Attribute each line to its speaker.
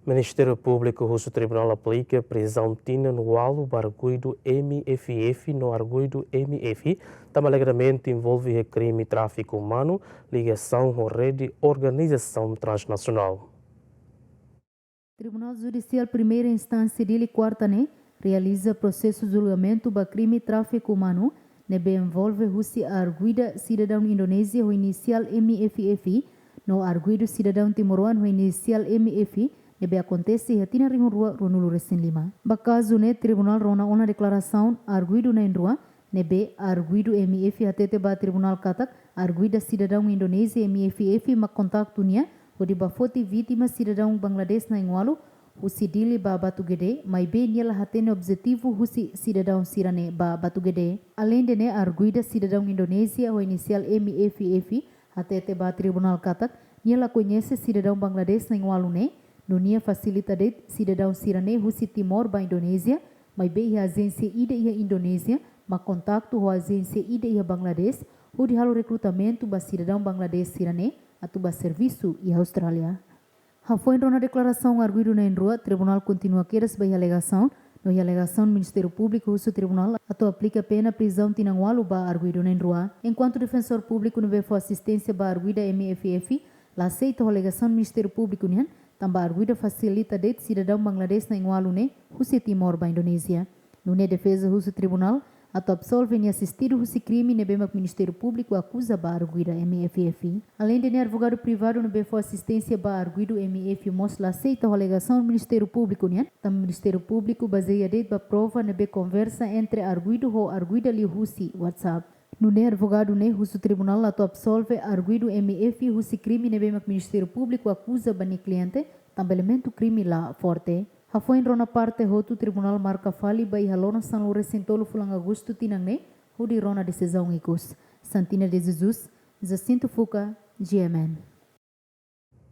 Speaker 1: Ministério Públiku husu Tribuál aplika prizaun tinan arguidu MFF no arguidu MFF, alegadamente envolve crime tráfiku umanu, ligasaun rede, organizasaun transnasionál.
Speaker 2: Tribunal Judicial Primeira Instância de Quarta-ne realiza processo de julgamento do crime tráfico humano, nebe envolve husi arguida cidadão Indonésia o inicial MFF, no arguido cidadão timoruano o inicial MFF, nebe acontece e tinan rua Ronulu Recém Lima. Bakazu ne Tribunal rona uma declaração arguido na rua, nebe arguido MFF atete ba Tribunal katak arguida cidadão Indonésia MFF mak kontaktu nia o de bafoti vítima cidadão Bangladesh na Inwalu, o sidili ba Batugede, mas bem nela hatene objetivo o cidadão Sirane ba Batugede. Além de ne arguida cidadão Indonésia o inicial MFF, até ba Tribunal Katak, nela conhece cidadão Bangladesh na Inwalu ne, dunia facilita de cidadão Sirane o Timor ba Indonésia, mas bem a agência ida ia Indonésia, ma contacto o agência ida ia Bangladesh, o de halo recrutamento ba cidadão Bangladesh Sirane, atuba serviço e Austrália. Foi na declaração arguido na rua, tribunal continua queres by alegação, no alegação Ministério Público husu tribunal atu aplica pena prisão tinanwalu ba arguido na rua. Enquanto defensor público não vê assistência ba arguida MFF, lá aceita a alegação Ministério Público nian, tamba arguida facilita de cidadão Bangladesh na Inwalu ne husu Timor ba Indonésia. No defesa husu tribunal atu absolve e assistido o crime nebe mak Ministério Público acusa ba arguida MFF. Além de advogado privado nebe for assistência ba arguido MFF mostra aceita a alegação do Ministério Público nian. Tam Ministério Público baseia de ba prova nebe conversa entre arguido ho arguida li husi WhatsApp. No advogado ne husu tribunal atu absolve arguido MFF husi crime nebe mak Ministério Público acusa ba ni cliente tam elemento crime la forte. Foi na parte do tribunal marca fali bai halona São Lourenço em tolo fulang agosto tinangne o de rona decisão icos. Santina de Jesus, Jacinto Fuca, GMN.